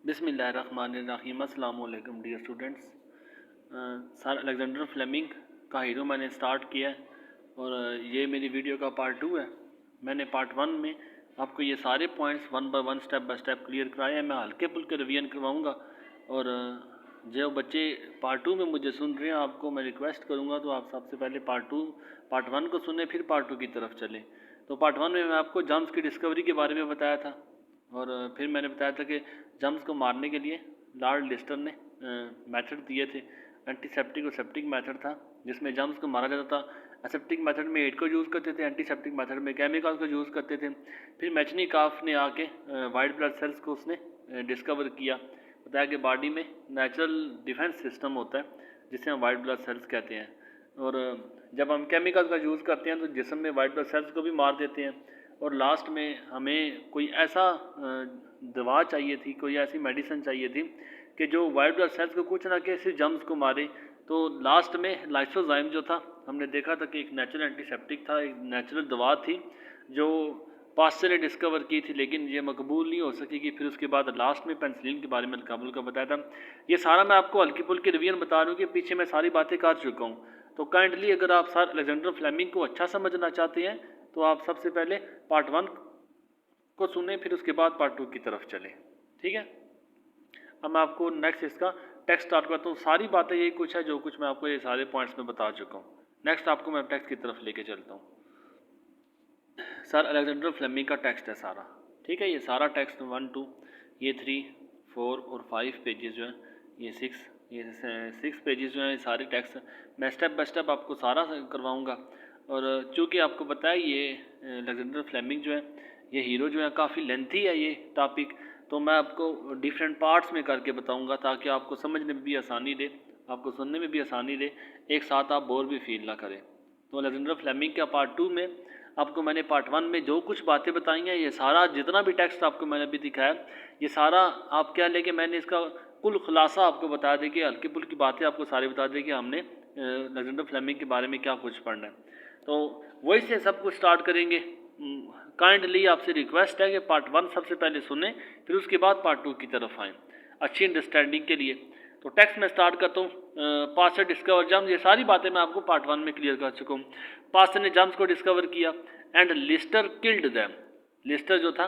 बिस्मिल्लाहिर्रहमानिर्रहीम। अस्सलाम वालेकुम dear students. Sir Alexander Fleming का हीरो मैंने स्टार्ट किया है और ये मेरी वीडियो का पार्ट 2 है। मैंने पार्ट 1 में आपको ये सारे points one by one step by step clear कराए हैं। मैं हल्के फुल्के रिवीजन करवाऊँगा और जो बच्चे पार्ट 2 में मुझे सुन रहे हैं आपको मैं रिक्वेस्ट करूँगा तो आप सबसे पहले पार्ट 1 को सुने, फिर पार्ट 2 की तरफ चलें। तो पार्ट 1 में मैं आपको जम्स की डिस्कवरी के बारे में बताया था और फिर मैंने बताया था कि जम्स को मारने के लिए लॉर्ड लिस्टर ने मेथड दिए थे। एंटीसेप्टिक और सेप्टिक मेथड था जिसमें जम्स को मारा जाता था। एसेप्टिक मेथड में एड को यूज़ करते थे, एंटीसेप्टिक मेथड में केमिकल को यूज़ करते थे। फिर मैचनिकॉफ ने आके वाइट ब्लड सेल्स को उसने डिस्कवर किया, बताया कि बॉडी में नेचुरल डिफेंस सिस्टम होता है जिसे हम वाइट ब्लड सेल्स कहते हैं और जब हम केमिकल का यूज़ करते हैं तो जिस्म में वाइट ब्लड सेल्स को भी मार देते हैं। और लास्ट में हमें कोई ऐसा दवा चाहिए थी, कोई ऐसी मेडिसिन चाहिए थी कि जो वाइट ब्लड सेल्स को कुछ ना कैसे जम्स को मारे। तो लास्ट में लाइसोजाइम जो था हमने देखा था कि एक नेचुरल एंटीसेप्टिक था, एक नेचुरल दवा थी जो पास्चर ने डिस्कवर की थी, लेकिन ये मकबूल नहीं हो सकी कि फिर उसके बाद लास्ट में पेंसिलिन के बारे में काबुल का बताया था। ये सारा मैं आपको हल्की फुल्की रिवीजन बता रहा हूँ कि पीछे मैं सारी बातें कर चुका हूँ। तो काइंडली अगर आप सर अलेक्जेंडर फ्लेमिंग को अच्छा समझना चाहते हैं तो आप सबसे पहले पार्ट 1 को सुने, फिर उसके बाद पार्ट 2 की तरफ चलें। ठीक है, अब मैं आपको नेक्स्ट इसका टेक्स्ट स्टार्ट करता हूँ। सारी बातें यही कुछ है जो कुछ मैं आपको ये सारे पॉइंट्स में बता चुका हूँ। नेक्स्ट आपको मैं टेक्स्ट की तरफ लेके चलता हूँ। सर अलेक्जेंडर फ्लेमिंग का टेक्स्ट है सारा। ठीक है, ये सारा टेक्स्ट 1 2 ये 3 4 और 5 पेजेस जो हैं, ये 6 पेजेस जो हैं, सारे टेक्स्ट मैं स्टेप बाय स्टेप आपको सारा करवाऊँगा। और चूँकि आपको पता है ये अलेक्जेंडर फ्लेमिंग जो है ये हीरो जो है काफ़ी लेंथी है ये टॉपिक, तो मैं आपको डिफरेंट पार्ट्स में करके बताऊंगा ताकि आपको समझने में भी आसानी दे, आपको सुनने में भी आसानी दे, एक साथ आप बोर भी फील ना करें। तो अलेक्जेंडर फ्लेमिंग का पार्ट 2 में आपको मैंने पार्ट 1 में जो कुछ बातें बताई हैं, ये सारा जितना भी टेक्स्ट आपको मैंने अभी दिखाया ये सारा आप क्या लेके मैंने इसका कुल खुलासा आपको बता दें कि हल्की फुल्की बातें आपको सारी बता दें कि हमने अलेक्जेंडर फ्लेमिंग के बारे में क्या कुछ पढ़ना है। तो वही से सब कुछ स्टार्ट करेंगे। काइंडली आपसे रिक्वेस्ट है कि पार्ट 1 सबसे पहले सुने, फिर उसके बाद पार्ट 2 की तरफ आएँ अच्छी अंडरस्टैंडिंग के लिए। तो टेक्स्ट में स्टार्ट करता हूँ। पास्टर डिस्कवर जम्स, ये सारी बातें मैं आपको पार्ट 1 में क्लियर कर चुका हूँ। पास्टर ने जम्स को डिस्कवर किया and Lister killed them. Lister जो था,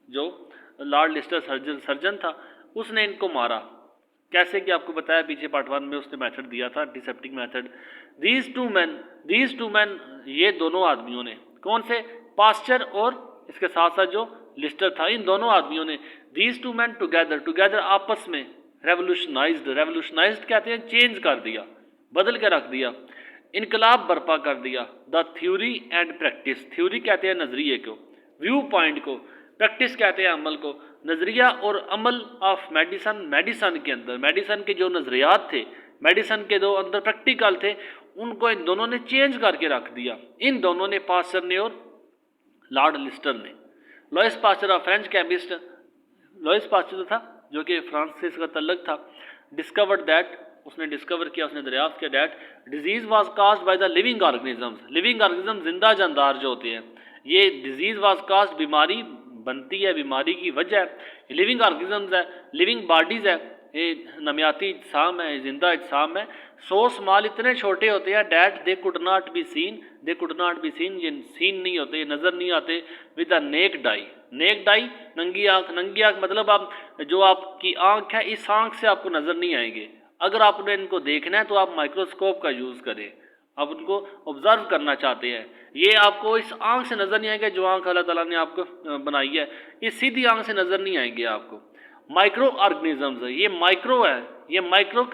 जो लॉर्ड लिस्टर सर्जन था, उसने इनको मारा। कैसे कि आपको बताया पीछे पार्ट 1 में उसने मेथड दिया था, antiseptic method. These two man ये दोनों आदमियों ने, कौन से, पास्चर और इसके साथ साथ जो लिस्टर था, इन दोनों आदमियों ने दीज टू मैन टुगेदर आपस में रेवोल्यूशनाइज्ड कहते हैं, चेंज कर दिया, बदल के रख दिया, इनकलाब बर्पा कर दिया। The theory and practice, theory कहते हैं नजरिए को, व्यू पॉइंट को, प्रैक्टिस कहते हैं अमल को। नजरिया और अमल ऑफ मेडिसन के अंदर, मेडिसन के जो नजरियात थे, मेडिसन के जो अंदर प्रैक्टिकल थे, उनको इन दोनों ने चेंज करके रख दिया। इन दोनों ने, पास्चर ने और लॉर्ड लिस्टर ने। Louis Pasteur of French chemist, Louis Pasteur था जो कि फ्रांस से इसका तल्लक था, डिस्कवर्ड दैट, उसने डिस्कवर किया, उसने दरियाफ्त किया that disease was caused by the living organisms. Living organism जिंदा जानदार जो होते हैं, ये डिजीज वाज काज्ड, बीमारी बनती है, बीमारी की वजह लिविंग ऑर्गेनिजम्स है, लिविंग बॉडीज है, ये नमियाती इज्साम है, जिंदा इज्साम है। सो स्मॉल, इतने छोटे होते हैं, that they could not be seen, they could not be seen, ये सीन नहीं होते, नज़र नहीं आते, with a naked eye. Naked eye, नंगी आँख, नंगी आँख मतलब आप जो आपकी आँख है, इस आँख से आपको नज़र नहीं आएंगे। अगर आपने इनको देखना है तो आप माइक्रोस्कोप का यूज़ करें, आप उनको ऑब्जर्व करना चाहते हैं, ये आपको इस आँख से नज़र नहीं आएंगे जो आँख अल्लाह ताला ने आपको बनाई है, इस सीधी आँख से नज़र नहीं आएंगे आपको। माइक्रो ऑर्गेनिजम्स है, ये माइक्रो है, ये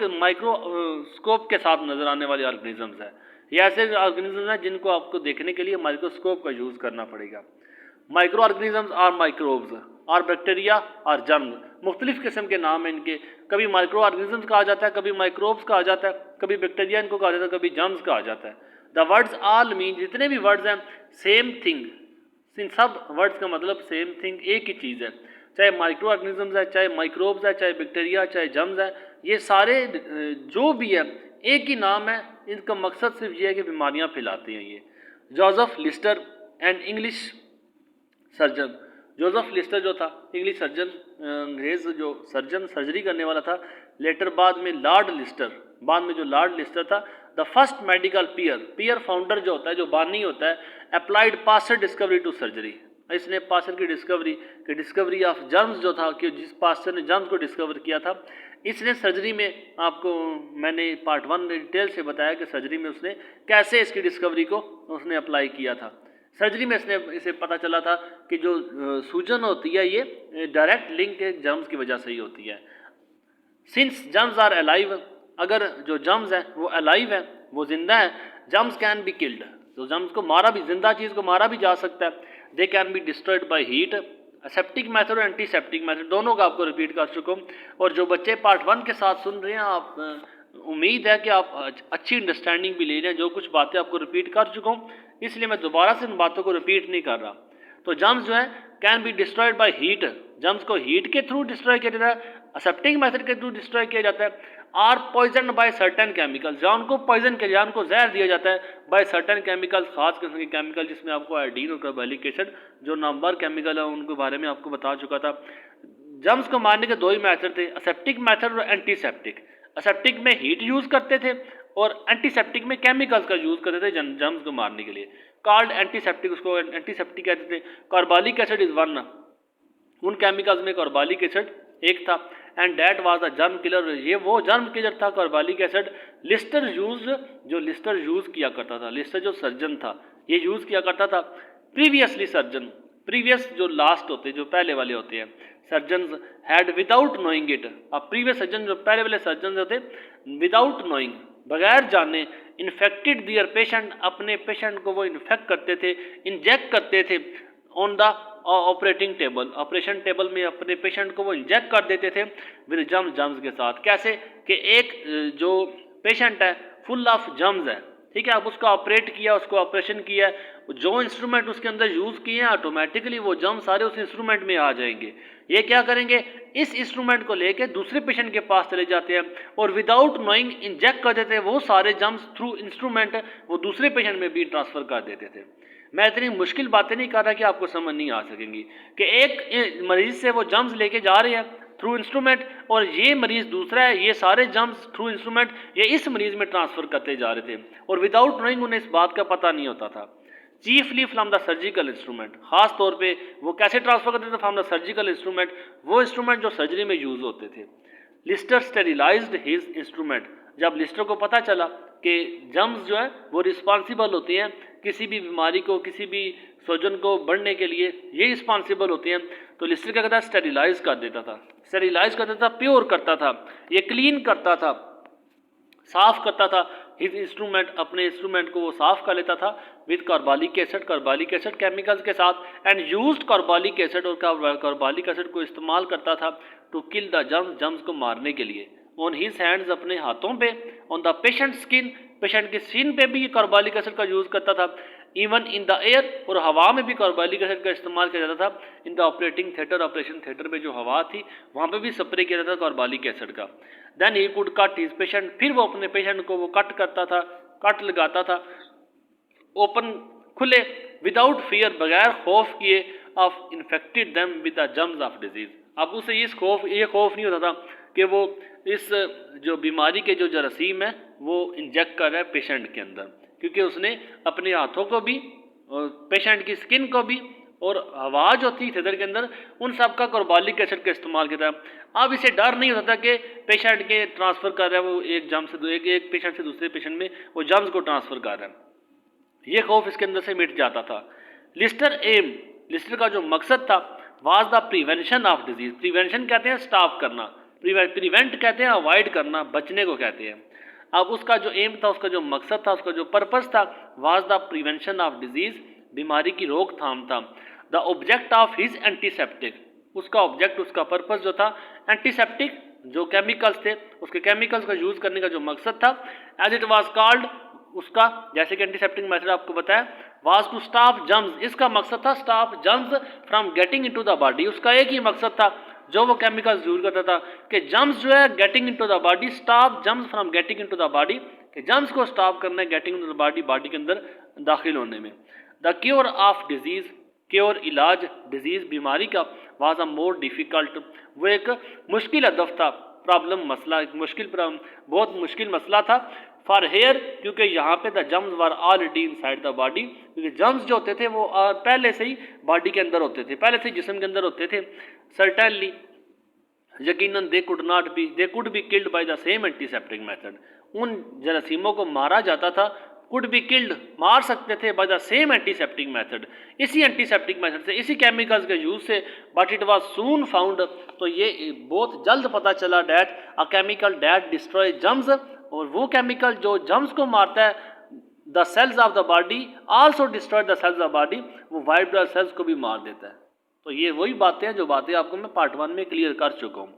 माइक्रोस्कोप के साथ नज़र आने वाले ऑर्गेनिजम्स है। ये ऐसे ऑर्गेनिजम्स हैं जिनको आपको देखने के लिए माइक्रोस्कोप का यूज़ करना पड़ेगा। माइक्रो ऑर्गेनिजम्स और माइक्रोब्स और बैक्टीरिया और जर्म, मुख्तलिफ किस्म के नाम हैं इनके। कभी माइक्रो ऑर्गेनिजम्स कहा जाता है, कभी माइक्रोब्स कहा जाता है, कभी बैक्टीरिया इनको कहा जाता है, कभी जर्म्स कहा जाता है। द वर्ड्स ऑल मीन, जितने भी वर्ड्स हैं, सेम थिंग, इन सब वर्ड्स का मतलब सेम थिंग, एक ही चीज़ है। चाहे माइक्रो ऑर्गेनिजम्स है, चाहे माइक्रोब्स है, चाहे बैक्टीरिया, चाहे जर्म्स है, ये सारे जो भी है एक ही नाम है, इनका मकसद सिर्फ ये है कि बीमारियाँ फैलाते हैं। ये Joseph Lister and English surgeon, Joseph Lister जो था इंग्लिश सर्जन, अंग्रेज जो सर्जन सर्जरी करने वाला था, लेटर बाद में लॉर्ड लिस्टर, बाद में जो लॉर्ड लिस्टर था, the first medical peer founder जो होता है, जो बानी होता है, applied Pasteur discovery to surgery. इसने पास्चर की डिस्कवरी ऑफ जर्म्स जो था, कि जिस पास्चर ने जर्म्स को डिस्कवर किया था, इसने सर्जरी में, आपको मैंने पार्ट 1 में डिटेल से बताया कि सर्जरी में उसने कैसे इसकी डिस्कवरी को उसने अप्लाई किया था। सर्जरी में इसे पता चला था कि जो सूजन होती है ये डायरेक्ट लिंक जर्म्स की वजह से ही होती है। सिंस जर्म्स आर अलाइव, अगर जो जर्म्स हैं वो अलाइव है, वो जिंदा है, जर्म्स कैन बी किल्ड, तो जर्म्स को मारा भी, जिंदा चीज़ को मारा भी जा सकता है। They can be destroyed by heat, aseptic method और एंटीसेप्टिक मेथड, दोनों का आपको रिपीट कर चुका हूँ। और जो बच्चे पार्ट 1 के साथ सुन रहे हैं, आप उम्मीद है कि आप अच्छी अंडरस्टैंडिंग भी ले रहे हैं, जो कुछ बातें आपको रिपीट कर चुका हूँ, इसलिए मैं दोबारा से इन बातों को रिपीट नहीं कर रहा। तो जर्म्स जो है can be destroyed by heat, germs को हीट के थ्रू डिस्ट्रॉय किया जाता है, एसेप्टिक मेथड के थ्रू डिस्ट्रॉय किया जाता है, or poison by certain chemicals, जहाँ उनको पॉइजन के, जहाँ उनको जहर दिया जाता है बाय सर्टेन केमिकल्स, खास किस्म के केमिकल, जिसमें आपको आयोडीन और कार्बोलिक एसिड जो नंबर केमिकल है उनके बारे में आपको बता चुका था। जर्म्स को मारने के दो ही मेथड थे, एसेप्टिक मेथड और एंटीसेप्टिक। एसेप्टिक में हीट यूज करते थे और एंटीसेप्टिक में केमिकल्स का यूज करते थे जर्म्स को मारने के लिए, कॉल्ड एंटीसेप्टिक, उसको एंटीसेप्टिक कहते थे। कार्बोलिक एसिड इज वन, उन केमिकल्स में कार्बोलिक एसिड एक था, and that was the germ killer, ये वो जर्म किलर था कार्बोलिक एसिड। लिस्टर यूज किया करता था, लिस्टर जो सर्जन था ये यूज किया करता था। प्रीवियसली सर्जन, प्रीवियस जो लास्ट होते, जो पहले वाले होते हैं, surgeon had without knowing it, अब प्रीवियस सर्जन जो पहले वाले सर्जन होते, विदाउट नोइंग, बगैर जाने, इन्फेक्टेड दियर पेशेंट, अपने पेशेंट को वो इन्फेक्ट करते थे, इंजेक्ट करते थे on the operating table, operation table में अपने पेशेंट को वो इंजेक्ट कर देते थे विद जर्म्स के साथ। कैसे कि एक जो पेशेंट है फुल ऑफ जर्म्स है, ठीक है, अब उसका ऑपरेट किया, उसको ऑपरेशन किया, जो इंस्ट्रूमेंट उसके अंदर यूज़ किए हैं ऑटोमेटिकली वो जर्म सारे उस इंस्ट्रूमेंट में आ जाएंगे। ये क्या करेंगे, इस इंस्ट्रूमेंट को लेके दूसरे पेशेंट के पास चले जाते हैं और विदाउट नोइंग इंजेक्ट कर देते हैं वो सारे जर्म्स थ्रू इंस्ट्रूमेंट, वो दूसरे पेशेंट में भी ट्रांसफ़र कर देते थे। मैं इतनी मुश्किल बातें नहीं कर रहा कि आपको समझ नहीं आ सकेंगी, कि एक मरीज से वो जर्म्स लेके जा रहे हैं थ्रू इंस्ट्रूमेंट, और ये मरीज दूसरा है, ये सारे जर्म्स थ्रू इंस्ट्रूमेंट ये इस मरीज में ट्रांसफ़र करते जा रहे थे, और विदाउट नोइंग उन्हें इस बात का पता नहीं होता था। Chiefly from the surgical instrument, खास तौर पे वो कैसे ट्रांसफ़र करते थे, फ्रॉम द सर्जिकल इंस्ट्रूमेंट, वो इंस्ट्रूमेंट जो सर्जरी में यूज़ होते थे। लिस्टर स्टेरिलाइज्ड हिज इंस्ट्रूमेंट, जब लिस्टर को पता चला कि जर्म्स जो है वो रिस्पॉन्सिबल होते हैं किसी भी बीमारी को, किसी भी सूजन को बढ़ने के लिए, ये रिस्पॉन्सिबल होते हैं, तो लिस्टर क्या करता था, स्टेरिलाइज कर देता था, स्टेरिलाइज करता था, प्योर करता था, ये क्लीन करता था, साफ करता था हिज इंस्ट्रूमेंट, अपने इंस्ट्रूमेंट को वो साफ कर लेता था विद कार्बोलिक एसिड केमिकल्स के साथ, एंड यूज्ड कार्बोलिक एसिड, और कार्बोलिक एसिड को इस्तेमाल करता था टू किल द जर्म्स को मारने के लिए। ऑन हिज हैंड्स, अपने हाथों पे, on the patient skin, patient की स्किन पे भी कार्बोलिक एसिड का यूज़ करता था, इवन इन द एयर, और हवा में भी कार्बोलिक एसिड का इस्तेमाल किया जाता था। In the operating theatre, operation theatre में जो हवा थी वहाँ पे भी स्प्रे किया जाता था कार्बोलिक एसिड का। Then he could cut his patient, फिर वो अपने पेशेंट को वो कट करता था, कट लगाता था ओपन, खुले, विदाउट फियर, बगैर खौफ किए, of infected them with the germs of disease. अब उसे ये खौफ नहीं होता था कि वो इस जो बीमारी के जो जरासीम है वो इंजेक्ट कर रहा है पेशेंट के अंदर, क्योंकि उसने अपने हाथों को भी और पेशेंट की स्किन को भी और हवा जो थी थिएटर के अंदर उन सब का कार्बोलिक एसिड का इस्तेमाल किया था। अब इसे डर नहीं होता था कि पेशेंट के ट्रांसफ़र कर रहा है वो एक जर्म से एक पेशेंट से दूसरे पेशेंट में वो जर्म्स को ट्रांसफ़र कर रहा है, ये खौफ इसके अंदर से मिट जाता था। लिस्टर का जो मकसद था was the prevention of disease, prevention कहते हैं स्टॉप करना, प्रिवेंट कहते हैं अवॉइड करना, बचने को कहते हैं। अब उसका जो एम था, उसका जो मकसद था, उसका जो पर्पस था, was the prevention of disease, बीमारी की रोकथाम था। The object of his antiseptic, उसका ऑब्जेक्ट, उसका पर्पस जो था एंटीसेप्टिक, जो केमिकल्स थे उसके केमिकल्स का यूज करने का जो मकसद था, एज इट वाज कॉल्ड, उसका जैसे कि एंटीसेप्टिक मेथड आपको बताया, वाज टू स्टॉप जर्म्स, इसका मकसद था stop germs from getting into the body. उसका एक ही मकसद था जो वो केमिकल्स यूज करता था कि जर्म्स जो है getting into the body, stop germs from getting into the body, कि जर्म्स को स्टॉप करना है getting into the body, body के अंदर दाखिल होने में। The cure of disease, cure इलाज डिजीज़ बीमारी का वाज अ मोर डिफ़िकल्ट, वो एक मुश्किल हदफ था, प्रॉब्लम मसला, एक मुश्किल बहुत मुश्किल मसला था। फॉर हेयर, क्योंकि यहाँ पे the germs were already inside the body, क्योंकि जम्स जो होते थे वो पहले से ही बॉडी के अंदर होते थे, पहले से जिस्म के अंदर होते थे। सर्टेनली, यकीनन they could be killed by the same antiseptic method, उन जरासीमों को मारा जाता था, कुड बी किल्ड मार सकते थे by the same antiseptic method, इसी एंटीसेप्टिक मेथड से, इसी केमिकल्स के यूज से। But it was soon found, तो ये बहुत जल्द पता चला that a chemical that destroy germs, और वो केमिकल जो जम्स को मारता है, the cells of the body also destroy the cells of body, वो वाइट ब्लड सेल्स को भी मार देता है। तो ये वही बातें हैं जो बातें आपको मैं पार्ट 1 में क्लियर कर चुका हूँ।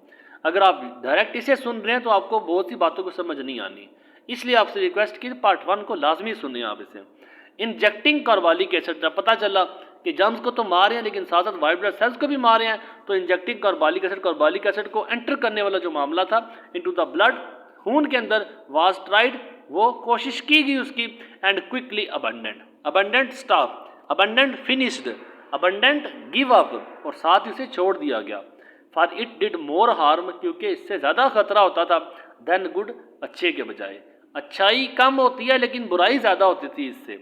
अगर आप डायरेक्ट इसे सुन रहे हैं तो आपको बहुत सी बातों को समझ नहीं आनी, इसलिए आपसे रिक्वेस्ट की पार्ट 1 को लाजमी सुनिए आप इसे। इंजेक्टिंग कार्बोलिक एसिड, जब पता चला कि जम्स को तो मार रहे हैं लेकिन साथ साथ वाइट ब्लड सेल्स को भी मार रहे हैं, तो इंजेक्टिंग कार्बोलिक एसिड को एंटर करने वाला जो मामला था इनटू द ब्लड, खून के अंदर, वाज ट्राइड, वो कोशिश की गई उसकी, and quickly abundant stop, abundant finished, abundant give up, और साथ ही उसे छोड़ दिया गया। For it did more harm, क्योंकि इससे ज़्यादा खतरा होता था, देन गुड, अच्छे के बजाय। अच्छाई कम होती है लेकिन बुराई ज़्यादा होती थी इससे।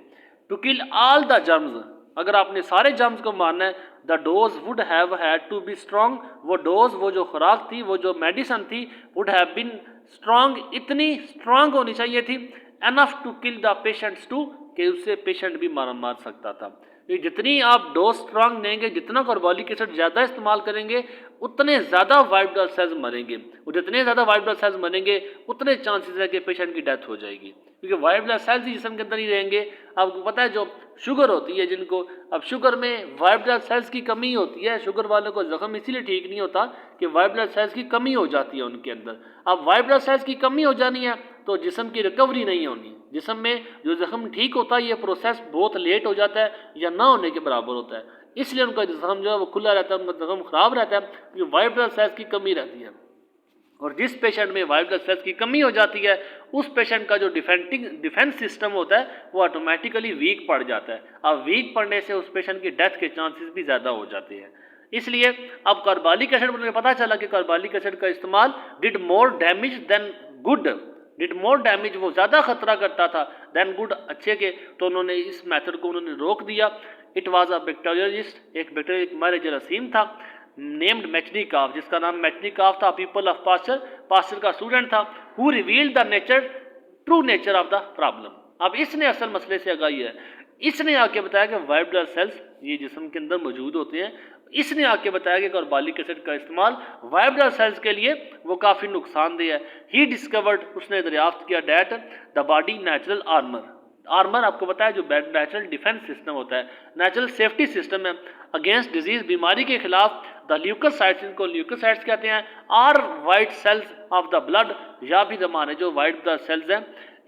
To kill all the germs, अगर आपने सारे जर्म्स को मारना है, the dose would have had to be strong, वो डोज, वो जो खुराक थी, वो जो मेडिसन थी, वुड हैव बीन स्ट्रॉन्ग, इतनी स्ट्रॉन्ग होनी चाहिए थी, enough to kill the patients too, कि उससे पेशेंट भी मार सकता था। जितनी आप डोज स्ट्रॉन्ग देंगे, जितना कार्बोलिक एसिड ज़्यादा इस्तेमाल करेंगे, उतने ज़्यादा वाइट ब्लड सेल्स मरेंगे, और जितने ज़्यादा वाइट ब्लड सेल्स मरेंगे उतने चांसेस है कि पेशेंट की डेथ हो जाएगी, क्योंकि वाइट ब्लड सेल्स ही जिस्म के अंदर ही रहेंगे। आपको पता है जो शुगर होती है जिनको, अब शुगर में वाइट ब्लड सेल्स की कमी होती है, शुगर वालों को जख्म इसीलिए ठीक नहीं होता कि वाइट ब्लड सेल्स की कमी हो जाती है उनके अंदर। अब वाइट ब्लड सेल्स की कमी हो जानी है तो जिस्म की रिकवरी नहीं होनी, जिस्म में जो जख्म ठीक होता है ये प्रोसेस बहुत लेट हो जाता है या ना होने के बराबर होता है, इसलिए उनका जख्म जो है वो खुला रहता है, उनका जख्म खराब रहता है, क्योंकि वाइट ब्लड सेल्स की कमी रहती है। और जिस पेशेंट में वाइट ब्लड सेल्स की कमी हो जाती है, उस पेशेंट का जो डिफेंस सिस्टम होता है वो ऑटोमेटिकली वीक पड़ जाता है। अब वीक पड़ने से उस पेशेंट की डेथ के चांसेस भी ज़्यादा हो जाते हैं। इसलिए अब कार्बोलिक एसिड, मुझे पता चला कि कार्बोलिक एसिड का इस्तेमाल did more damage than good, did more damage, वो ज़्यादा खतरा करता था देन गुड, अच्छे के, तो उन्होंने इस मेथड को उन्होंने रोक दिया। इट वाज अ बैक्टीरियोलॉजिस्ट, एक बैक्टीरिया जरासीम था, नेम्ड मैचनिकॉफ, जिसका नाम मैचनिकॉफ था, पीपल ऑफ पास्चर का स्टूडेंट था, who revealed the true nature of the problem. अब इसने असल मसले से आगाही है, इसने आके बताया कि वाइट ब्लड सेल्स ये जिस्म के अंदर मौजूद होते हैं, इसने आके बताया कि कार्बोलिक एसिड का इस्तेमाल वाइट ब्लड सेल्स के लिए वो काफ़ी नुकसानदेह है। ही डिस्कवर्ड, उसने दरियाफ्त किया, that the body natural armour आपको पता है जो नेचुरल डिफेंस सिस्टम होता है, नेचुरल सेफ्टी सिस्टम है अगेंस्ट डिजीज, बीमारी के खिलाफ। द ल्यूकोसाइट्स, इनको ल्यूकोसाइट्स कहते हैं, are white cells of the blood, या भी हमारे जो वाइट ब्लड सेल्स हैं।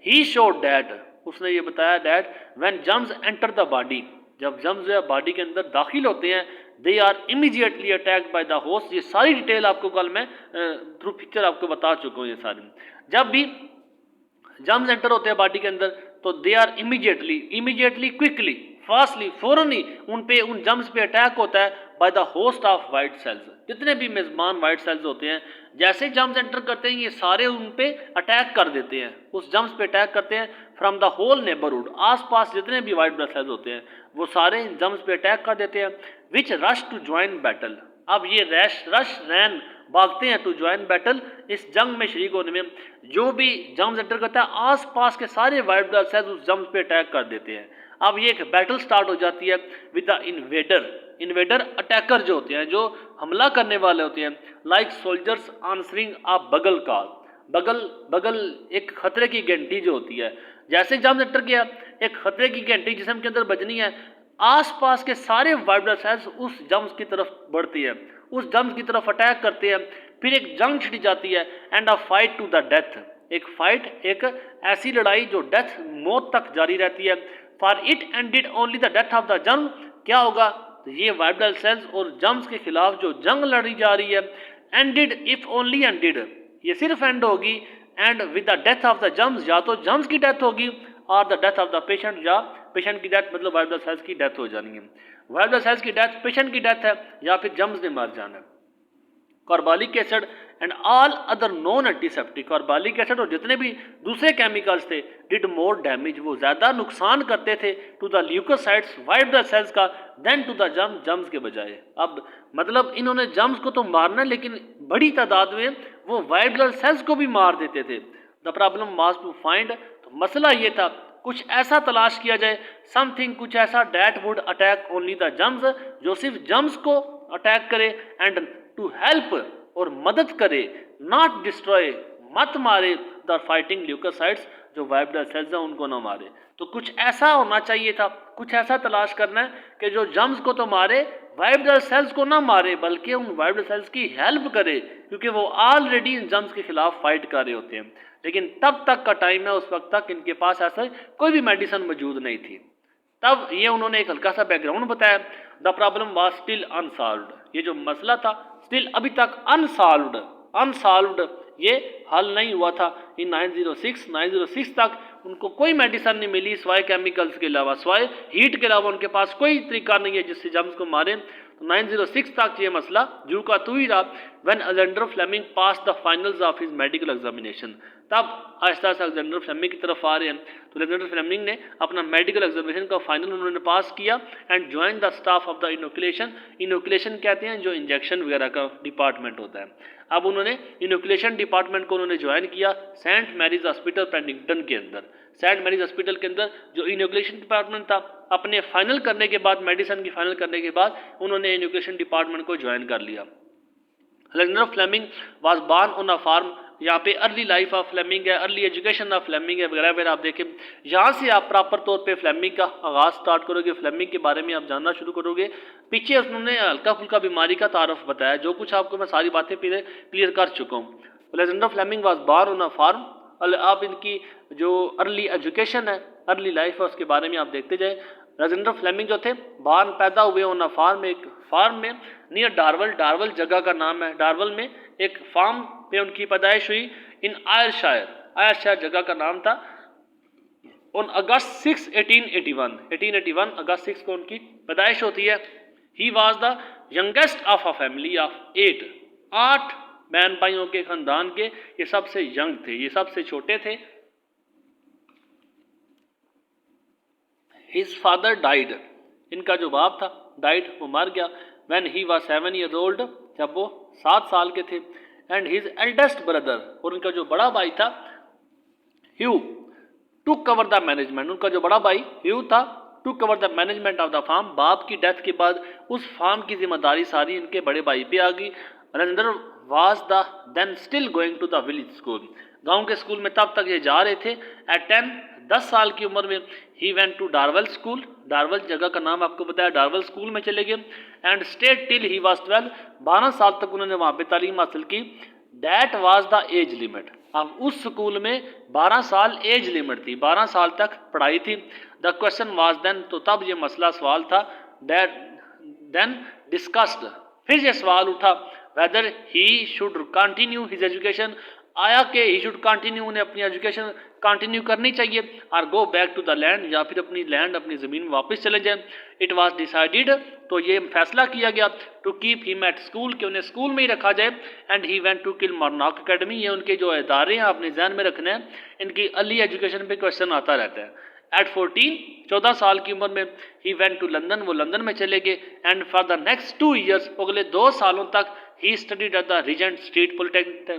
ही शोड डैट, उसने ये बताया that when germs enter the body, जब जर्म्स जो है बॉडी के अंदर दाखिल होते हैं, they are immediately attacked by the host. ये सारी डिटेल आपको कल मैं थ्रू पिक्चर आपको बता चुका हूँ। ये सारी जब भी जर्म्स एंटर होते हैं बॉडी के अंदर तो they are immediately quickly fastly फौरन ही उन जर्म्स पे अटैक होता है by the host of white cells. जितने भी मेजबान वाइट सेल्स होते हैं, जैसे जर्म्स एंटर करते हैं ये सारे उन पे अटैक कर देते हैं, उस जर्म्स पे अटैक करते हैं फ्रॉम द होल नेबरहुड। आसपास जितने भी वाइट ब्लड सेल्स होते हैं वो सारे जर्म्स पे अटैक कर देते हैं। विच रश टू ज्वाइन बैटल, अब ये रश रैन भागते हैं टू ज्वाइन बैटल, इस जंग में शरीक होने में। जो भी जर्म्स एंटर करता है आसपास के सारे वाइट ब्लड सेल्स उस जर्म्स पे अटैक कर देते हैं। अब ये एक बैटल स्टार्ट हो जाती है विद द इन्वेडर अटैकर जो होते हैं, जो हमला करने वाले होते हैं, लाइक सोल्जर्स आंसरिंग अ बगल कॉल। बगल एक खतरे की घंटी जो होती है, जैसे जर्म्स एंटर किया एक खतरे की घंटी जिस्म के अंदर बजनी है, आसपास के सारे वाइट ब्लड सेल्स उस जर्म्स की तरफ बढ़ती है, उस जर्म्स की तरफ अटैक करते हैं। फिर एक जंग छिड़ी जाती है and a fight to the death, एक ऐसी लड़ाई जो डेथ मौत तक जारी रहती है। For it ended only the death of the germ, क्या होगा तो ये वाइट ब्लड सेल्स और जर्म्स के खिलाफ जो जंग लड़ी जा रही है, एंडेड इफ ओनली एंडेड, ये सिर्फ एंड होगी and with the death of the germs, या तो जर्म्स की डेथ होगी और the death of the patient, या पेशेंट की डेथ मतलब वाइट ब्लड सेल्स की डेथ हो जानी है। वाइट ब्लड सेल्स की डेथ पेशेंट की डेथ है या फिर जम्स ने मर जाना है। Carbolic acid and all other non antiseptic, carbolic acid और जितने भी दूसरे केमिकल्स थे डिड मोर डैमेज, वो ज़्यादा नुकसान करते थे to the leucocytes white blood cells का देन टू द जम्स के बजाय। अब मतलब इन्होंने जम्स को तो मारना लेकिन बड़ी तादाद में वो वाइट ब्लड सेल्स को भी मार देते थे। The problem was to find, तो मसला ये था कुछ ऐसा तलाश किया जाए, समथिंग कुछ ऐसा that would attack only the germs, जो सिर्फ जम्स को अटैक करे एंड टू हेल्प और मदद करे, नॉट डिस्ट्रॉय मत मारे द फाइटिंग ल्यूकोसाइट्स, जो वाइट ब्लड सेल्स हैं उनको ना मारे। तो कुछ ऐसा होना चाहिए था, कुछ ऐसा तलाश करना है कि जो जम्स को तो मारे वाइट ब्लड सेल्स को ना मारे बल्कि उन वाइट ब्लड सेल्स की हेल्प करे, क्योंकि वो ऑलरेडी इन जम्स के खिलाफ फाइट कर रहे होते हैं। लेकिन तब तक का टाइम है, उस वक्त तक इनके पास ऐसा कोई भी मेडिसिन मौजूद नहीं थी। तब ये उन्होंने एक हल्का सा बैकग्राउंड बताया, the problem was still unsolved, ये जो मसला था स्टिल अभी तक अनसॉल्व्ड ये हल नहीं हुआ था। इन 906 तक उनको कोई मेडिसिन नहीं मिली सिवाय केमिकल्स के अलावा, सिवाय हीट के अलावा उनके पास कोई तरीका नहीं है जिससे जम्स को मारे। तो 906 तक ये मसला जू का तू ही रहा। When Alexander Fleming pass the finals of his medical examination, तब आहिस्ता आहिस्ता अलेक्जेंडर फ्लेमिंग की तरफ आ रहे हैं। तो अलेक्जेंडर फ्लेमिंग ने अपना मेडिकल एग्जामिनेशन का फाइनल उन्होंने पास किया and join the staff of the inoculation. Inoculation कहते हैं जो इंजेक्शन वगैरह का डिपार्टमेंट होता है। अब उन्होंने इनोकुलेशन डिपार्टमेंट को उन्होंने ज्वाइन किया सेंट मैरीज हॉस्पिटल पेडिंगटन के अंदर। सेंट मैरीज हॉस्पिटल के अंदर जो इनोकुलेशन डिपार्टमेंट था, अपने फाइनल करने के बाद, मेडिसिन की फाइनल करने के बाद उन्होंने इनोकुलेशन डिपार्टमेंट को ज्वाइन कर लिया। Alexander Fleming was born on a farm, यहाँ पे अर्ली लाइफ ऑफ फ्लेमिंग है, अर्ली एजुकेशन ऑफ फ्लेमिंग है वगैरह वगैरह। आप देखें यहाँ से आप प्रॉपर तौर पे फ्लेमिंग का आगाज़ स्टार्ट करोगे, फ्लेमिंग के बारे में आप जानना शुरू करोगे। पीछे उन्होंने हल्का फुल्का बीमारी का तारफ बताया, जो कुछ आपको मैं सारी बातें क्लियर कर चुका हूँ। Alexander Fleming was born on a farm. आप इनकी जो अर्ली एजुकेशन है, अर्ली लाइफ है, उसके बारे में आप देखते जाए। अलेक्जेंडर फ्लेमिंग जो थे बॉर्न पैदा हुए ऑन अ फार्म, एक फार्म में नियर डार्वल, डार्वल जगह का नाम है, डार्वल में एक फार्म पे उनकी पैदाइश हुई। इन आयरशायर जगह का नाम था। ऑन अगस्त 6 1881 अगस्त 6 को उनकी पैदाइश होती है। He was the youngest of a family of 8 बहन भाइयों के खानदान के ये सबसे यंग थे, ये सबसे छोटे थे। हिज फादर डाइड, इनका जो बाप था डाइड, वो मर गया। When he was 7 years old, जब वो 7 साल के थे। एंड हिज एल्डेस्ट ब्रदर, और उनका जो बड़ा भाई था Hugh, to cover the management, उनका जो बड़ा भाई ह्यू था to cover the management of the farm. बाप की डेथ के बाद उस फार्म की जिम्मेदारी सारी इनके बड़े भाई पे आ गई। Alexander was the then still going to the village school, गांव के स्कूल में तब तक ये जा रहे थे। एट 10 साल की उम्र में ही वेंट टू डार्वल स्कूल, डार्वल जगह का नाम आपको बताया, डार्वल स्कूल में चले गए। And stayed till he was 12 साल तक उन्होंने वहाँ पे तालीम हासिल की। That was the age limit, अब उस स्कूल में 12 साल एज लिमिट थी, 12 साल तक पढ़ाई थी। द क्वेश्चन वाज देन, तो तब ये मसला सवाल था, दैट देन डिस्कस्ड, फिर ये सवाल उठा, weather he should continue his education, आया कि ही शुड कंटिन्यू, उन्हें अपनी एजुकेशन कंटिन्यू करनी चाहिए, और go back to the land, या फिर अपनी लैंड, अपनी ज़मीन में वापस चले जाए। इट वाज डिसाइडेड, तो ये फैसला किया गया, to keep him at school, कि उन्हें स्कूल में ही रखा जाए। And he went to Kilmarnock Academy, ये उनके जो इदारे हैं अपने जहन में रखने हैं, इनकी अर्ली एजुकेशन पे क्वेश्चन आता रहता है। एट 14 साल की उम्र में ही वेंट टू लंदन, वो लंदन में चले गए। And for the next 2 years, अगले 2 सालों तक ही studied at the Regent Street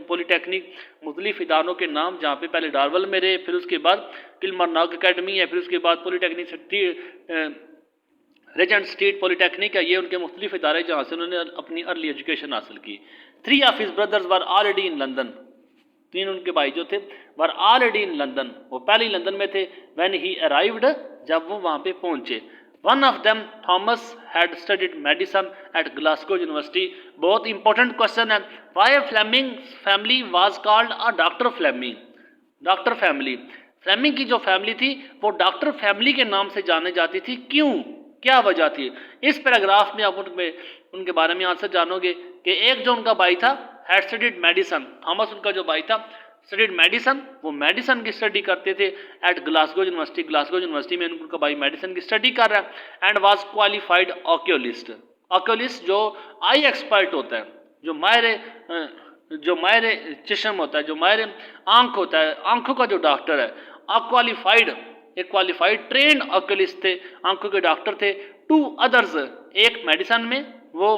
Polytechnic, मुख्तलिफ इदारों के नाम, जहाँ पे पहले डार्वल में रहे, फिर उसके बाद किलमार्नॉक अकेडमी है, फिर उसके बाद पॉलिटेक्निक रीजेंट स्ट्रीट पॉलिटेक्निक है, ये उनके मुख्तलिफ इदारे जहाँ से उन्होंने अपनी अर्ली एजुकेशन हासिल की। 3 of his brothers were already in London, 3 उनके भाई जो थे वर ऑलरेडी इन लंदन, वो पहले ही लंदन में थे। व्हेन ही अराइव्ड, जब वो वहाँ पे पहुँचे। One of them Thomas had studied medicine at Glasgow University. बहुत इंपॉर्टेंट क्वेश्चन है, why Fleming family was called a doctor Fleming, doctor family, Fleming की जो फैमिली थी वो डॉक्टर फैमिली के नाम से जाने जाती थी, क्यों, क्या वजह थी? इस पैराग्राफ में आप उनके बारे में आंसर जानोगे कि एक जो उनका भाई था हैड स्टडीड मेडिसिन, थॉमस उनका जो भाई था स्टडीड मेडिसन, वो मेडिसन की स्टडी करते थे एट ग्लासगो यूनिवर्सिटी। ग्लासगो यूनिवर्सिटी में उनका भाई मेडिसन की स्टडी कर रहा है। And was qualified oculist. Oculist जो आई एक्सपर्ट होता है, जो माहिर चश्म होता है, जो माहिर आंख होता है, आंखों का जो डॉक्टर है, क्वालिफाइड, एक क्वालिफाइड ट्रेंड ऑक्यूलिस्ट थे, आंखों के डॉक्टर थे। टू अदर्स, एक मेडिसन में, वो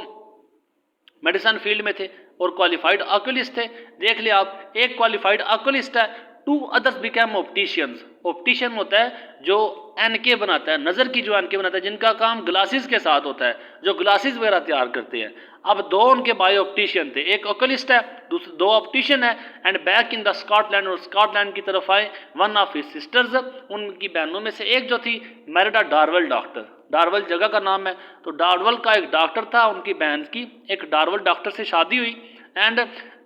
मेडिसन फील्ड में थे और क्वालिफाइड ऑक्यूलिस्ट थे। देख लिया आप, एक क्वालिफाइड ऑक्यूलिस्ट है, two others became opticians. Optician होता है जो एनके बनाता है, नज़र की जो एनके बनाता है, जिनका काम ग्लासेस के साथ होता है, जो ग्लासेस वगैरह तैयार करते हैं। अब दो उनके भाई ऑप्टिशियन थे, एक ऑक्यूलिस्ट है, दो ऑप्टिशियन है। And back in the Scotland, और स्कॉटलैंड की तरफ आए। वन ऑफ हिज सिस्टर्स, उनकी बहनों में से एक जो थी, मैरिड अ डार्वेल डॉक्टर। डार्वेल जगह का नाम है, तो डार्वेल का एक डॉक्टर था, उनकी बहन की एक डार्वेल डॉक्टर से शादी हुई। एंड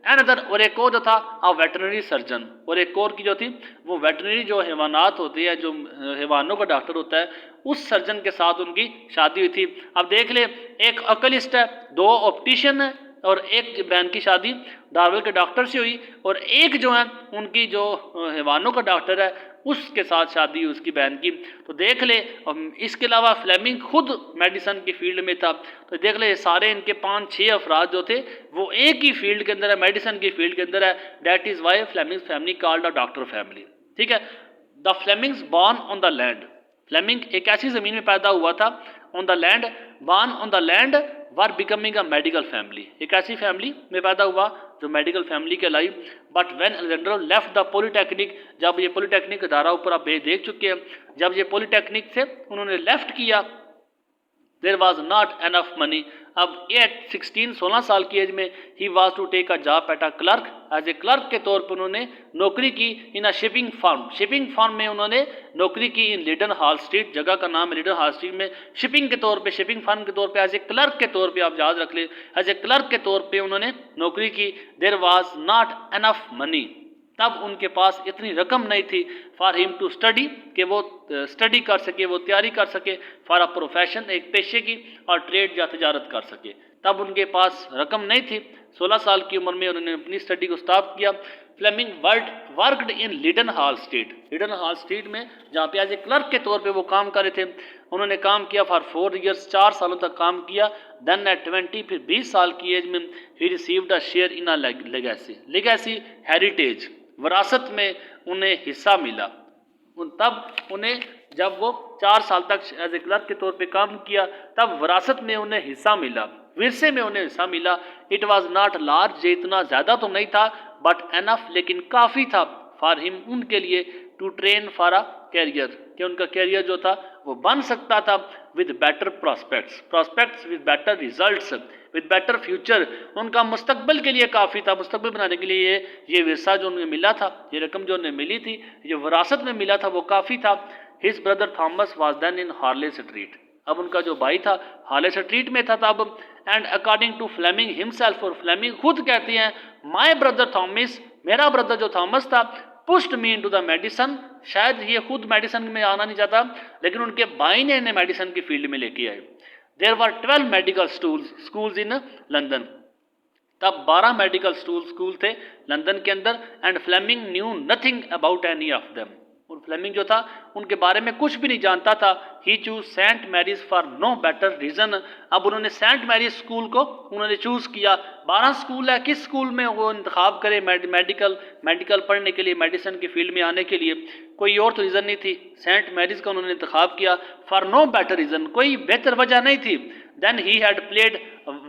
अनदर, और एक और जो था अ वेटरनरी सर्जन, और एक और की जो थी वो वेटरनरी जो हैवानात होती है, जो हैवानों का डॉक्टर होता है, उस सर्जन के साथ उनकी शादी हुई थी। अब देख ले, एक ऑक्यूलिस्ट है, दो ऑप्टिशियन है, और एक बहन की शादी डार्वेल के डॉक्टर से हुई, और एक जो है उनकी जो हैवानों का डॉक्टर है उसके साथ शादी हुई उसकी बहन की। तो देख ले, इसके अलावा फ्लेमिंग खुद मेडिसन की फील्ड में था। तो देख ले, सारे इनके 5-6 अफराद जो थे वो एक ही फील्ड के अंदर है, मेडिसन की फील्ड के अंदर है। That is why Flemings family called a doctor family. ठीक है। The Flemings born on the land, Fleming एक ऐसी जमीन में पैदा हुआ था, on the land, born on the land, were becoming a medical family, एक ऐसी फैमिली में पैदा हुआ जो मेडिकल फैमिली कहलाई। But when Alexander left the polytechnic, जब ये पॉलिटेक्निक अदारा ऊपर आप देख चुके हैं, जब ये पॉलिटेक्निक से उन्होंने लेफ्ट किया, there was not enough money. अब ये 16 साल की एज में ही was to take a job at a clerk, as a clerk के तौर पर उन्होंने नौकरी की in a shipping firm. Shipping firm में उन्होंने नौकरी की इन लीडन हॉल स्ट्रीट, जगह का नाम है लीडन हॉल स्ट्रीट में, शिपिंग के तौर पे, शिपिंग फार्म के तौर पे, एज ए क्लर्क के तौर पे, आप याद रख ले, एज ए क्लर्क के तौर पे उन्होंने नौकरी की। There was not enough money, तब उनके पास इतनी रकम नहीं थी फॉर हिम टू स्टडी, कि वो स्टडी कर सके, वो तैयारी कर सके, फॉर अ प्रोफेशन, एक पेशे की, और ट्रेड या तजारत कर सके। तब उनके पास रकम नहीं थी। 16 साल की उम्र में उन्होंने अपनी स्टडी को स्टॉप किया। Fleming worked in Leadenhall Street, Leadenhall Street में जहाँ पे एज ए क्लर्क के तौर पे वो काम कर रहे थे, उन्होंने काम किया फॉर 4 ईयर्स, 4 सालों तक काम किया। देन एट 20, फिर 20 साल की एज में he received a share in a legacy, legacy heritage, विरासत में उन्हें हिस्सा मिला। तब उन्हें, जब वो 4 साल तक एज ए क्लर्क के तौर पे काम किया, तब विरासत में उन्हें हिस्सा मिला, विरसे में उन्हें हिस्सा मिला। इट वाज नॉट लार्ज, ये इतना ज़्यादा तो नहीं था, बट एनफ, लेकिन काफ़ी था, फॉर हिम, उनके लिए, to train for a career, कि उनका कैरियर जो था वो बन सकता था with better prospects, prospects with better results, with better future, उनका मुस्तकबिल के लिए काफ़ी था, मुस्तकबिल बनाने के लिए ये विरसा जो उन्हें मिला था, ये रकम जो उन्हें मिली थी, ये विरासत में मिला था, वो काफ़ी था। His brother Thomas was then in Harley Street, अब उनका जो भाई था हार्ले स्ट्रीट में था तब। And according to Fleming himself, और फ्लेमिंग खुद कहते हैं, माय ब्रदर थॉमस, मेरा ब्रदर जो थॉमस था, pushed me into the medicine, शायद ये खुद मेडिसन में आना नहीं चाहता, लेकिन उनके भाई ने इन्हें मेडिसन की फील्ड में लेके आए। There were 12 medical schools in London, तब 12 मेडिकल स्कूल थे लंदन के अंदर। And Fleming knew nothing about any of them, और फ्लेमिंग जो था उनके बारे में कुछ भी नहीं जानता था। He chose Saint Mary's for no better reason, अब उन्होंने सेंट मैरीज स्कूल को उन्होंने चूज़ किया। 12 स्कूल है, किस स्कूल में वो इंतखाब करे मेडिकल पढ़ने के लिए, मेडिसिन की फील्ड में आने के लिए, कोई और तो रीज़न नहीं थी, सेंट मैरीज का उन्होंने इंतखाब किया फॉर नो बेटर रीज़न, कोई बेहतर वजह नहीं थी। Then he had played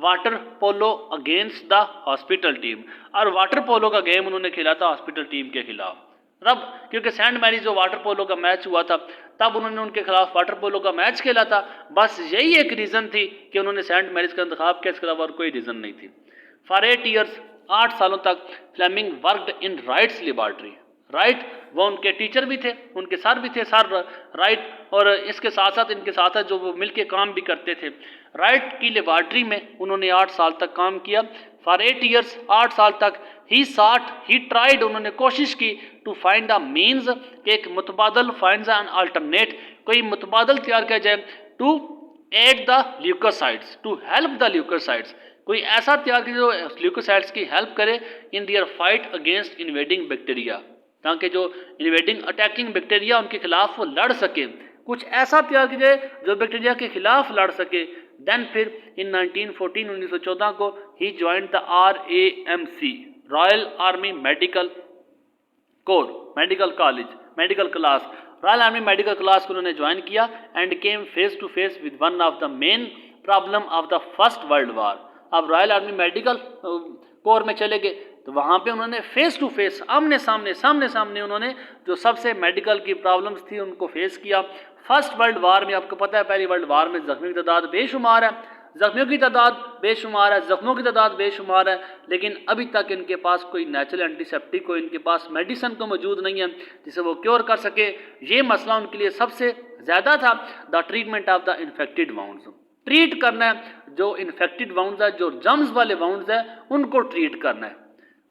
water polo against the hospital team, और वाटर पोलो का गेम उन्होंने खेला था हॉस्पिटल टीम के खिलाफ। तब क्योंकि सेंट मैरीज जो वाटर पोलो का मैच हुआ था, तब उन्होंने उनके खिलाफ वाटर पोलो का मैच खेला था। बस यही एक रीज़न थी कि उन्होंने सेंट मैरीज का इंतखाब किया, इसके अलावा और कोई रीज़न नहीं थी। फॉर 8 ईयर्स, 8 सालों तक Fleming worked in Wright's laboratory, Wright वो उनके टीचर भी थे, उनके सर भी थे, सर राइट, और इसके साथ साथ इनके साथ जो वो मिलके काम भी करते थे। राइट की लेबॉर्ट्री में उन्होंने 8 साल तक काम किया। फॉर 8 ईयर्स, 8 साल तक। ही ट्राइड, उन्होंने कोशिश की, टू फाइंड अ मीन्स, एक मुतबादल, फाइंड एन अल्टरनेट, कोई मुतबादल तैयार किया जाए, to aid the leucocytes, to help the leucocytes, कोई ऐसा तैयार कीजिए जो ल्यूकोसाइट्स की हेल्प करे in their fight against invading bacteria, ताकि जो इन्वेडिंग अटैकिंग बैक्टीरिया उनके खिलाफ वो लड़ सके। कुछ ऐसा तैयार कीजिए जो बैक्टीरिया के खिलाफ लड़ सके। देन फिर इन 1914 को he joined the RAMC, Royal Army Medical Corps, medical college, medical class, Royal Army Medical class को उन्होंने ज्वाइन किया and came face to face with one of the main problem of the First World War. अब Royal Army Medical core में चले गए तो वहाँ पे उन्होंने फेस टू फेस, आमने सामने उन्होंने जो सबसे मेडिकल की प्रॉब्लम्स थी उनको फेस किया। फर्स्ट वर्ल्ड वार में आपको पता है पहली वर्ल्ड वार में जख्मियों की तादाद बेशुमार है, जख्मियों की तादाद बेशुमार है, जख्मों की तादाद बेशुमार है, लेकिन अभी तक इनके पास कोई नेचुरल एंटीसेप्टिक, कोई इनके पास मेडिसिन को मौजूद नहीं है जिसे वो क्योर कर सके। ये मसला उनके लिए सबसे ज़्यादा था, the treatment of the infected wounds. Treat करना है जो इन्फेक्टेड वाउंड्स है, जो जम्स वाले वाउंड्स है, उनको ट्रीट करना है।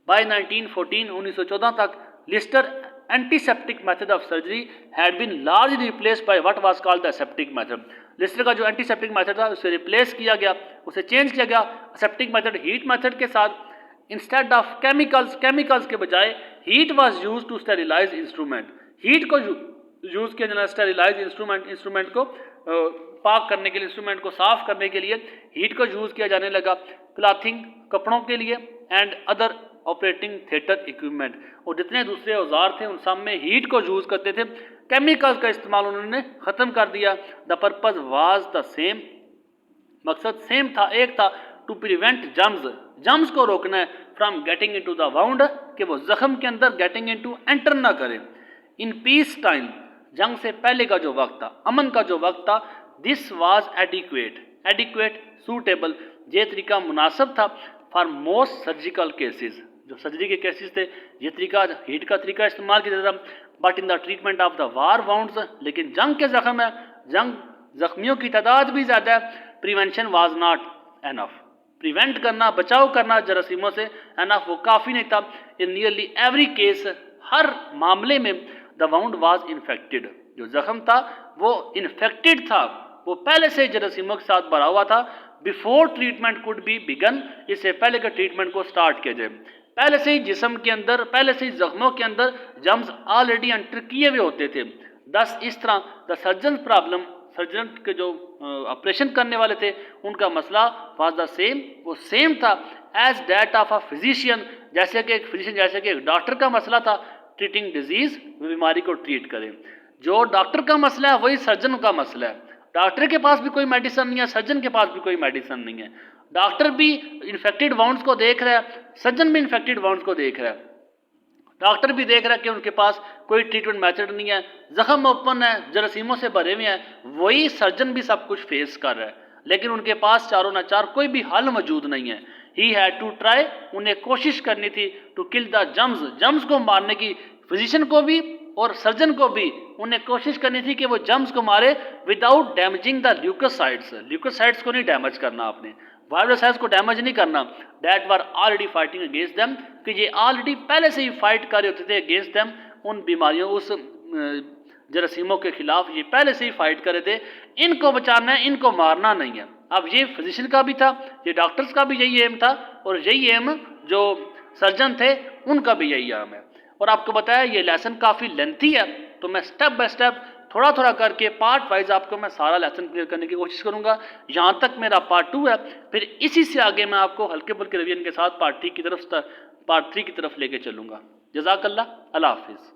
बाय 1914 तक Lister antiseptic method of surgery had been largely replaced by what was called the aseptic method. Lister का जो एंटीसेप्टिक मेथड था उसे रिप्लेस किया गया, उसे चेंज किया गया एसेप्टिक मेथड, हीट मेथड के साथ। इंस्टेड ऑफ केमिकल्स के बजाय heat was used to sterilise instrument, heat को यूज किया जाना स्टेरिलाइज इंस्ट्रूमेंट को पाक करने के लिए, इंस्ट्रूमेंट को साफ करने के लिए हीट को यूज किया जाने लगा। क्लॉथिंग, कपड़ों के लिए, and other operating theatre equipment, और जितने दूसरे औजार थे उन सब में हीट को यूज करते थे। केमिकल्स का इस्तेमाल उन्होंने ख़त्म कर दिया। The purpose was the same, मकसद सेम था, एक था, टू प्रिवेंट जम्स को रोकना है, from getting into the wound, कि वो जख्म के अंदर गेटिंग इनटू एंटर ना करें। इन पीस टाइम, जंग से पहले का जो वक्त था, अमन का जो वक्त था, दिस वाज एडिक्वेट सूटेबल, ये तरीका मुनासिब था फॉर मोस्ट सर्जिकल केसेस, जो सर्जरी के केसेस थे ये तरीका, हीट का तरीका इस्तेमाल किया जाता। But in the treatment of the war wounds, लेकिन जंग के जख्म है, जख्मियों की तादाद भी ज़्यादा है, prevention was not enough, prevent करना, बचाव करना जरासीमों से एनफ, वो काफ़ी नहीं था। इन नियरली एवरी केस, हर मामले में द वाउंड वाज इन्फेक्टेड, जो जख्म था वो इन्फेक्टेड था, वो पहले से जरासीमों के साथ भरा हुआ था। Before treatment could be begun, इससे पहले के ट्रीटमेंट को स्टार्ट किया जाए, पहले से ही जिस्म के अंदर, पहले से ही जख्मों के अंदर जम्स ऑलरेडी एंटर किए हुए होते थे। दस इस तरह द सर्जन प्रॉब्लम, सर्जन के जो ऑपरेशन करने वाले थे उनका मसला वाज द सेम, वो सेम था as that of a physician, जैसे कि एक फिजिशियन, जैसे कि एक डॉक्टर का मसला था, ट्रीटिंग डिजीज, बीमारी को ट्रीट करें। जो डॉक्टर का मसला है वही सर्जन का मसला है। डॉक्टर के पास भी कोई मेडिसिन नहीं है, सर्जन के पास भी कोई मेडिसिन नहीं है। डॉक्टर भी इन्फेक्टेड वाउंड्स को देख रहा है, सर्जन भी इन्फेक्टेड वाउंड्स को देख रहा है। डॉक्टर भी देख रहा है कि उनके पास कोई ट्रीटमेंट मेथड नहीं है, जख्म ओपन है, जरासीमों से भरे हुए हैं, वही सर्जन भी सब कुछ फेस कर रहा है, लेकिन उनके पास चारों ना चार कोई भी हल मौजूद नहीं है। ही हैड टू ट्राई, उन्हें कोशिश करनी थी, टू किल द जम्स को मारने की, फिजिशियन को भी और सर्जन को भी उन्हें कोशिश करनी थी कि वो जम्स को मारे विदाउट डैमेजिंग द ल्यूकोसाइट्स को नहीं डैमेज करना, आपने वायरस सेल्स को डैमेज नहीं करना। That were already fighting against them, कि ये ऑलरेडी पहले से ही फाइट कर रहे होते थे अगेंस्ट देम, उन बीमारियों, उस जरासीमों के खिलाफ ये पहले से ही फाइट कर रहे थे। इनको बचाना है, इनको मारना नहीं है। अब ये फिजिशियन का भी था, ये डॉक्टर्स का भी यही एम था, और यही एम जो सर्जन थे उनका भी यही एम है। और आपको बताया ये लेसन काफ़ी लेंथी है, तो मैं स्टेप बाय स्टेप थोड़ा थोड़ा करके पार्ट वाइज आपको मैं सारा लेसन क्लियर करने की कोशिश करूंगा। यहाँ तक मेरा पार्ट 2 है, फिर इसी से आगे मैं आपको हल्के फुल्के रिवीजन के साथ पार्ट 3 की तरफ लेके चलूँगा। जज़ाकल्लाह, अल्लाह हाफिज़।